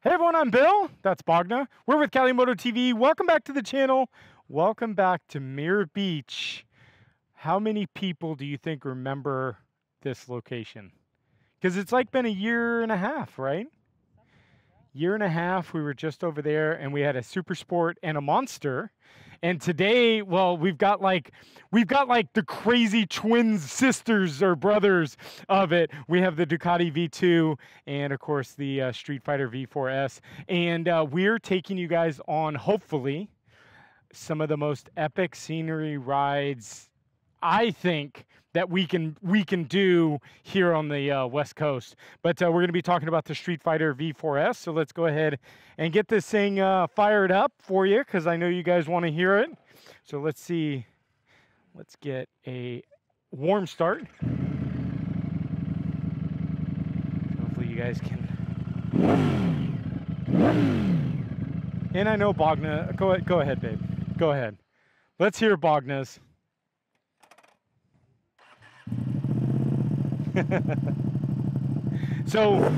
Hey everyone, I'm Bill. That's Bogna. We're with Cali Moto TV. Welcome back to the channel. Welcome back to Mirror Beach. How many people do you think remember this location? Because it's like been a year and a half, right? Year and a half, we were just over there and we had a Super Sport and a Monster. And today, well, we've got like the crazy twin sisters or brothers of it. We have the Ducati V2 and of course the Streetfighter V4S. And we're taking you guys on, hopefully, some of the most epic scenery rides, I think, that we can do here on the West Coast. But we're going to be talking about the Streetfighter V4S. So let's go ahead and get this thing fired up for you, because I know you guys want to hear it. So let's see. Let's get a warm start. Hopefully you guys can. And I know Bogna. Go ahead, babe. Go ahead. Let's hear Bogna's. So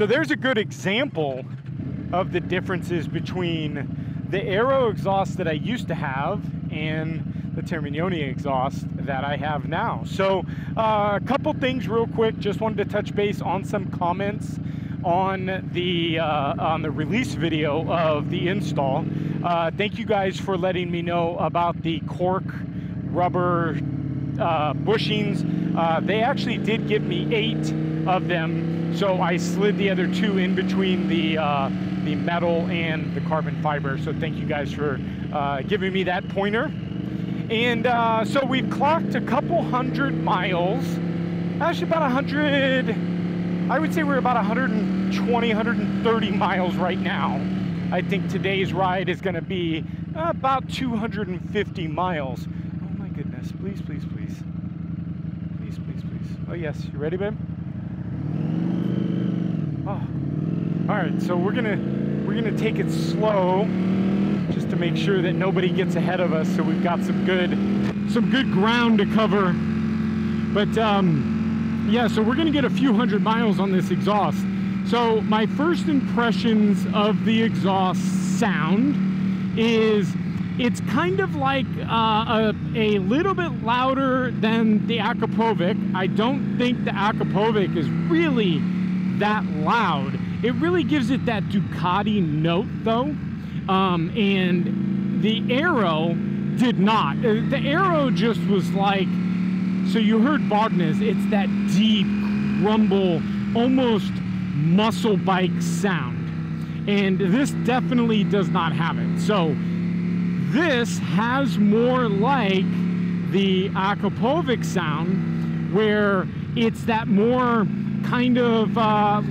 there's a good example of the differences between the Aero exhaust that I used to have and the Termignoni exhaust that I have now. So a couple things real quick. Just wanted to touch base on some comments on the release video of the install. Thank you guys for letting me know about the cork rubber bushings. They actually did give me 8 of them, so I slid the other 2 in between the metal and the carbon fiber. So thank you guys for giving me that pointer. And so we've clocked a couple hundred miles, actually about 100, I would say we're about 120, 130 miles right now. I think today's ride is going to be about 250 miles. Goodness, please, please, please. Please, please, please. Oh, yes. You ready, babe? Oh. All right, so we're gonna take it slow just to make sure that nobody gets ahead of us, so we've got some good ground to cover. But yeah, so we're gonna get a few hundred miles on this exhaust. So my first impressions of the exhaust sound is it's kind of like a little bit louder than the Akapovic. I don't think the Akapovic is really that loud. It really gives it that Ducati note though. And the Aero did not. The Aero just was like, so you heard Bogna's, it's that deep rumble, almost muscle bike sound. And this definitely does not have it. So this has more like the Akapovic sound, where it's that more kind of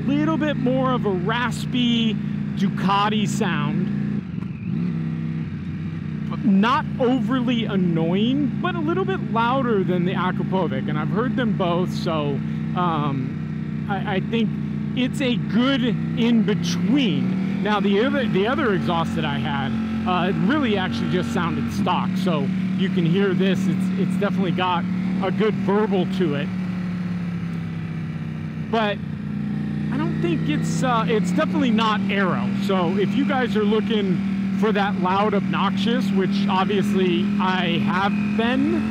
little bit more of a raspy Ducati sound. But not overly annoying, but a little bit louder than the Akapovic. And I've heard them both, so I think it's a good in-between. Now the other exhaust that I had, it really actually just sounded stock, so you can hear this. It's definitely got a good verbal to it, but I don't think it's definitely not Aero. So if you guys are looking for that loud, obnoxious, which obviously I have been,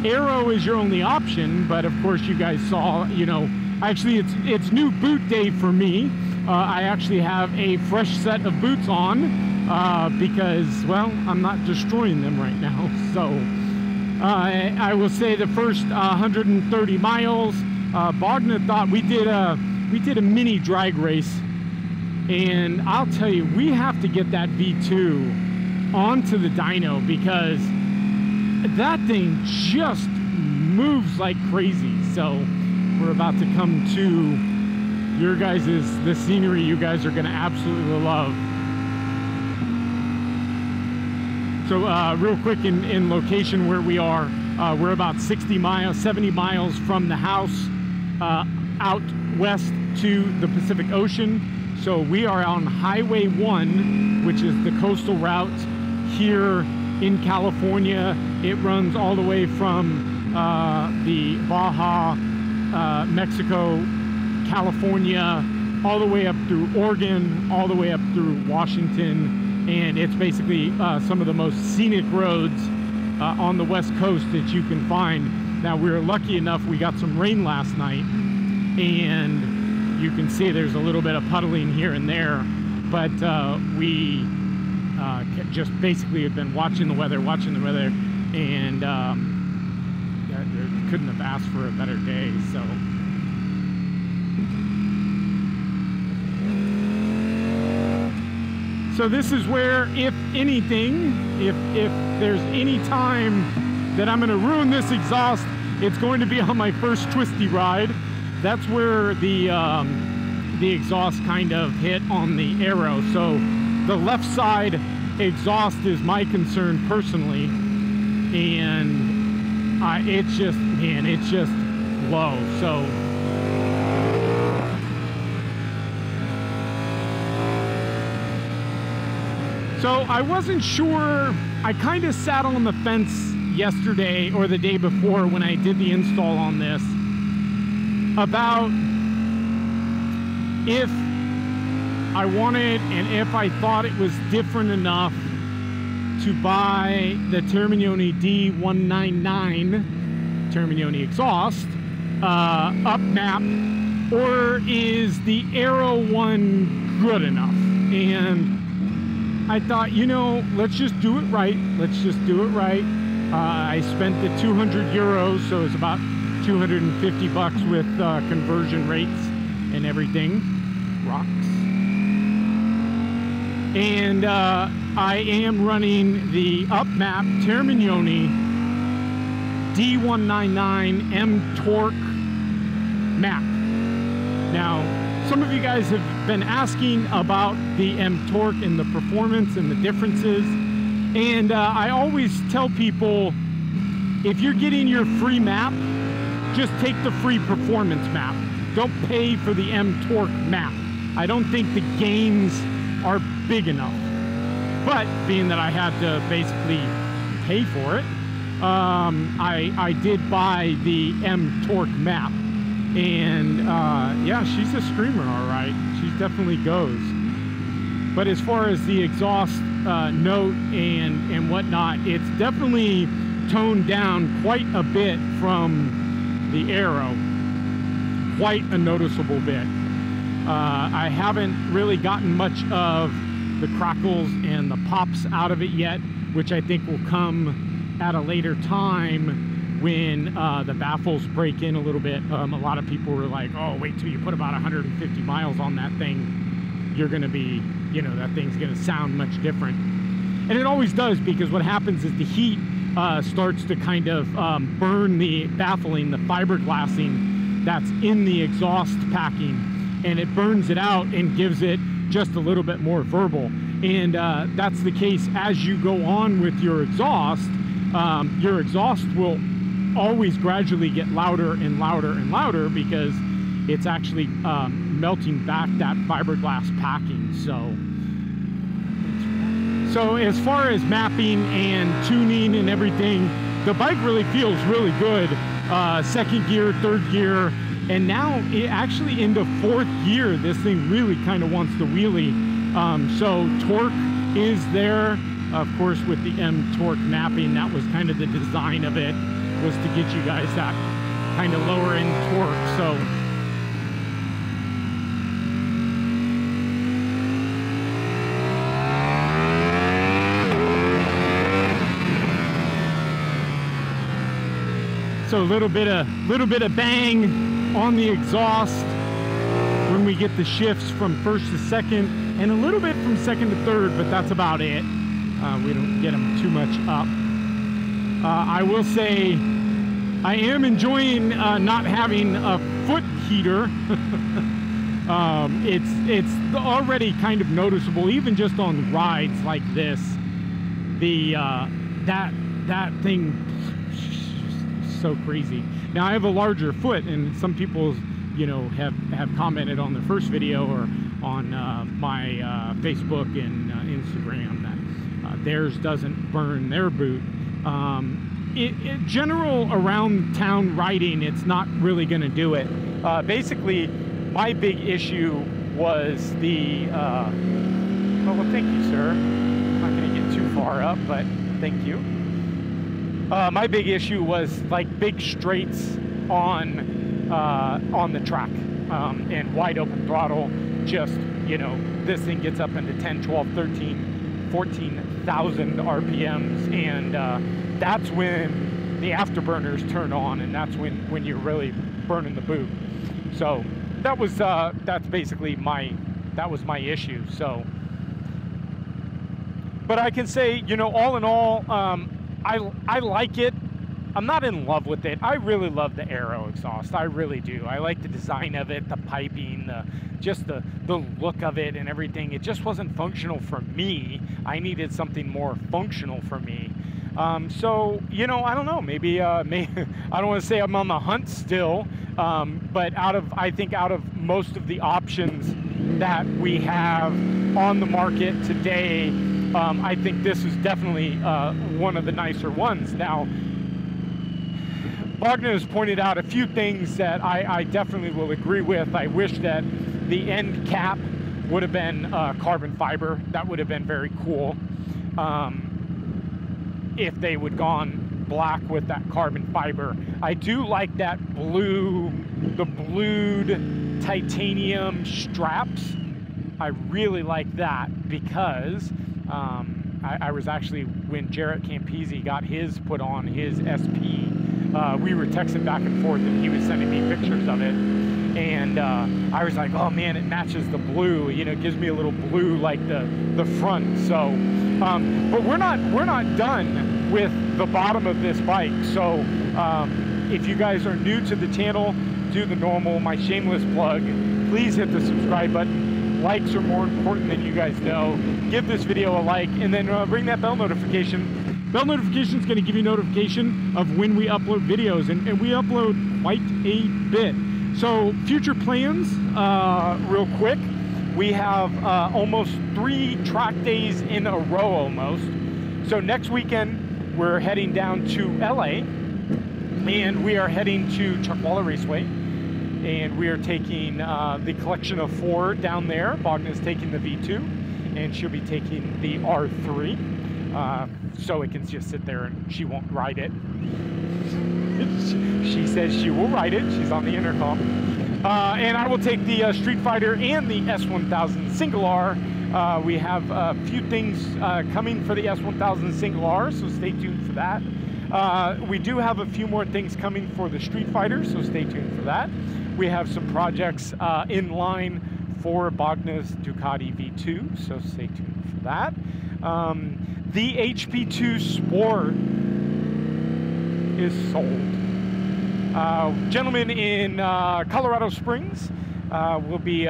Aero is your only option. But of course, you guys saw, you know, actually it's new boot day for me. I actually have a fresh set of boots on. Because, well, I'm not destroying them right now. So I will say the first 130 miles, Bogna thought we did a mini drag race, and I'll tell you, we have to get that V2 onto the dyno, because that thing just moves like crazy. So we're about to come to your guys' the scenery you guys are going to absolutely love. So real quick in location where we are, we're about 60 miles, 70 miles from the house, out west to the Pacific Ocean. So we are on Highway 1, which is the coastal route here in California. It runs all the way from the Baja, Mexico, California, all the way up through Oregon, all the way up through Washington, and it's basically some of the most scenic roads on the West Coast that you can find. Now, we were lucky enough, we got some rain last night, and you can see there's a little bit of puddling here and there, but we just basically have been watching the weather, and couldn't have asked for a better day. So this is where, if anything, if there's any time that I'm going to ruin this exhaust, it's going to be on my first twisty ride. That's where the exhaust kind of hit on the aero. So the left side exhaust is my concern personally, and it's just, man, it's just low. So I wasn't sure. I kind of sat on the fence yesterday or the day before when I did the install on this about if I wanted and if I thought it was different enough to buy the Termignoni D199 Termignoni exhaust up map, or is the Aero one good enough? And I thought, you know, let's just do it right. Let's just do it right. I spent the 200 euros, so it's about 250 bucks with conversion rates and everything. Rocks. And I am running the upmap Termignoni D199 M Torque map. Now, some of you guys have been asking about the M Torque and the performance and the differences. And I always tell people, if you're getting your free map, just take the free performance map. Don't pay for the M Torque map. I don't think the gains are big enough. But being that I had to basically pay for it, I did buy the M Torque map. And yeah, she's a screamer, all right. She definitely goes. But as far as the exhaust note and whatnot, it's definitely toned down quite a bit from the Aero. Quite a noticeable bit. I haven't really gotten much of the crackles and the pops out of it yet, which I think will come at a later time when the baffles break in a little bit. A lot of people were like, oh, wait till you put about 150 miles on that thing. You're gonna be, you know, that thing's gonna sound much different. And it always does, because what happens is the heat starts to kind of burn the baffling, the fiberglassing that's in the exhaust packing, and it burns it out and gives it just a little bit more verbal. And that's the case as you go on with your exhaust. Your exhaust will always gradually get louder and louder and louder, because it's actually melting back that fiberglass packing. So as far as mapping and tuning and everything, the bike really feels really good. Second gear, third gear, and now it actually into fourth gear, this thing really kind of wants to wheelie. So torque is there, of course, with the M Torque mapping. That was kind of the design of it, was to get you guys that kind of lower end torque. So a little bit of bang on the exhaust when we get the shifts from first to second, and a little bit from second to third, but that's about it. We don't get them too much up. I will say I am enjoying not having a foot heater. It's already kind of noticeable, even just on rides like this. The that thing, so crazy. Now I have a larger foot, and some people, you know, have commented on the first video or on my Facebook and Instagram that theirs doesn't burn their boot. In general, around town riding, it's not really going to do it. Basically, my big issue was the, oh, well, thank you, sir. I'm not going to get too far up, but thank you. My big issue was like big straights on the track, and wide open throttle. Just, you know, this thing gets up into 10, 12, 13, 14,000 RPMs, and that's when the afterburners turn on, and that's when you're really burning the boot. So that was that's basically that was my issue. So, but I can say, you know, all in all, I like it. I'm not in love with it. I really love the aero exhaust. I really do. I like the design of it, the piping, just the look of it and everything. It just wasn't functional for me. I needed something more functional for me. So, you know, I don't know. Maybe I don't want to say I'm on the hunt still, but I think out of most of the options that we have on the market today, I think this is definitely one of the nicer ones. Now, Wagner has pointed out a few things that I definitely will agree with. I wish that the end cap would have been carbon fiber. That would have been very cool. If they would gone black with that carbon fiber. I do like that the blued titanium straps. I really like that because I was actually, when Jarrett Campese got his put on his SP, we were texting back and forth and he was sending me pictures of it, and I was like, oh man, it matches the blue, you know, it gives me a little blue like the front. So but we're not done with the bottom of this bike. So if you guys are new to the channel, do the normal, my shameless plug, please hit the subscribe button. Likes are more important than you guys know. Give this video a like, and then ring that bell notification. Bell notification is going to give you notification of when we upload videos, and we upload quite a bit. So future plans, real quick, we have almost 3 track days in a row almost. So next weekend we're heading down to LA, and we are heading to Chuckwalla Raceway, and we are taking the collection of 4 down there. Bogna's taking the V2, and she'll be taking the R3, so it can just sit there and she won't ride it. She says she will ride it. She's on the intercom. And I will take the Streetfighter and the S1000 Single R. We have a few things coming for the S1000 Single R, so stay tuned for that. We do have a few more things coming for the Streetfighter, so stay tuned for that. We have some projects in line for Bogna's Ducati V2, so stay tuned for that. The HP2 Sport is sold. Gentleman in Colorado Springs will be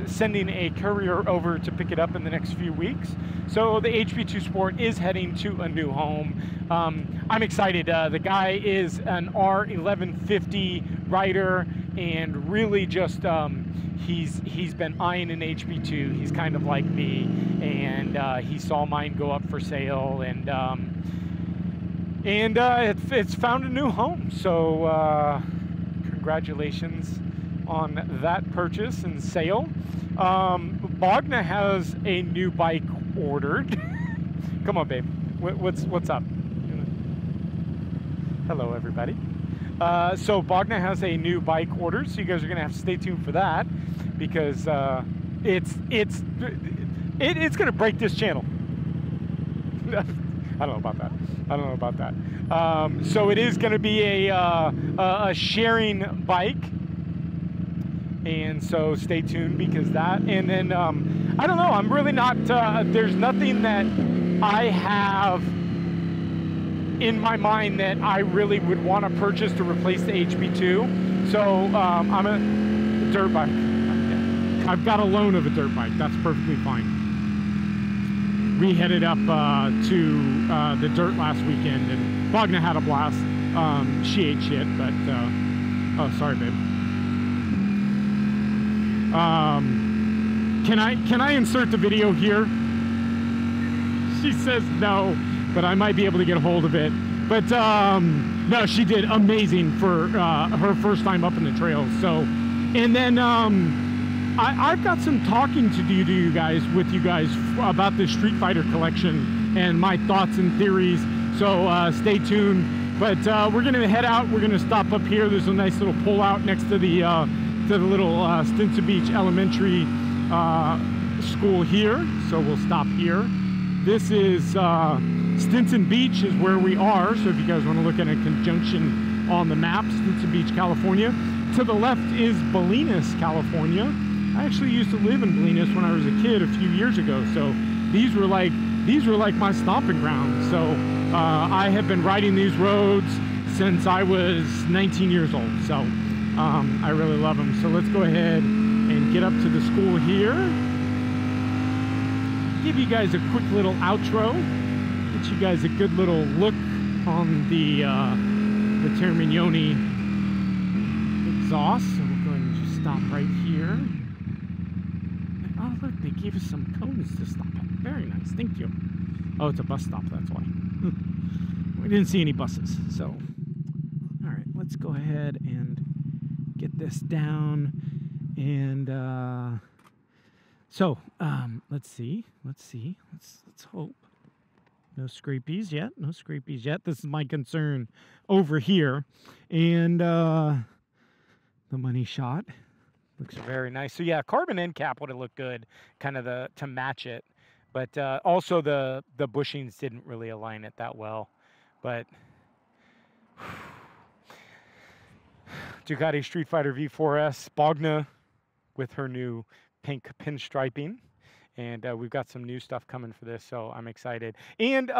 sending a courier over to pick it up in the next few weeks. So the HP2 Sport is heading to a new home. I'm excited. The guy is an R1150 rider, and really just he's been eyeing an HP2. He's kind of like me, and he saw mine go up for sale, and it's found a new home. So congratulations on that purchase and sale. Bogna has a new bike ordered. Come on, babe. What's up? Hello, everybody. So Bogna has a new bike ordered, so you guys are gonna have to stay tuned for that, because it's gonna break this channel. I don't know about that. I don't know about that. So it is going to be a sharing bike, and so stay tuned because that. And then I don't know. I'm really not. There's nothing that I have in my mind that I really would want to purchase to replace the HP2. So I'm a dirt bike. I've got a loan of a dirt bike. That's perfectly fine. We headed up to the dirt last weekend, and Bogna had a blast. She ate shit, but oh, sorry, babe. Can I insert the video here? She says no, but I might be able to get a hold of it. But no, she did amazing for her first time up in the trails. So, and then I've got some talking to do to you guys about the Street Fighter collection and my thoughts and theories. So stay tuned. But we're gonna head out. We're gonna stop up here. There's a nice little pull out next to the little Stinson Beach Elementary school here. So we'll stop here. This is Stinson Beach is where we are. So if you guys want to look at a conjunction on the map, Stinson Beach, California. To the left is Bolinas, California. I actually used to live in Bolinas when I was a kid a few years ago. So these were like my stomping grounds. So I have been riding these roads since I was 19 years old. So I really love them. So let's go ahead and get up to the school here. Give you guys a quick little outro. Get you guys a good little look on the Termignoni exhaust. So we'll go ahead and just stop right here. Oh look, they gave us some cones to stop at. Very nice, thank you. Oh, it's a bus stop, that's why. We didn't see any buses, so. All right, let's go ahead and get this down. And let's see. Let's hope. No scrapies yet, no scrapies yet. This is my concern over here. And the money shot looks very nice. So yeah, carbon end cap would have looked good, kind of to match it. But also the bushings didn't really align it that well. But Ducati Streetfighter V4S, Bogna with her new pink pinstriping. And we've got some new stuff coming for this, so I'm excited. And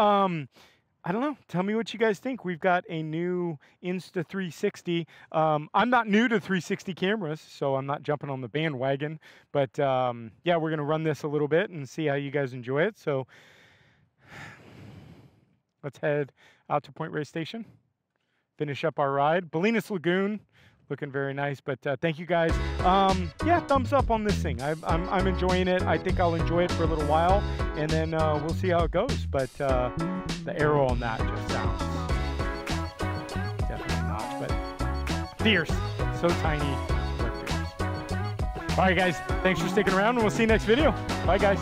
I don't know, tell me what you guys think. We've got a new Insta360. I'm not new to 360 cameras, so I'm not jumping on the bandwagon. But yeah, we're going to run this a little bit and see how you guys enjoy it. So let's head out to Point Reyes Station, finish up our ride. Bolinas Lagoon, looking very nice. But thank you guys. Yeah, thumbs up on this thing. I'm enjoying it. I think I'll enjoy it for a little while, and then we'll see how it goes. But the arrow on that just sounds definitely not, but fierce. So tiny, but fierce. All right, guys. Thanks for sticking around, and we'll see you next video. Bye, guys.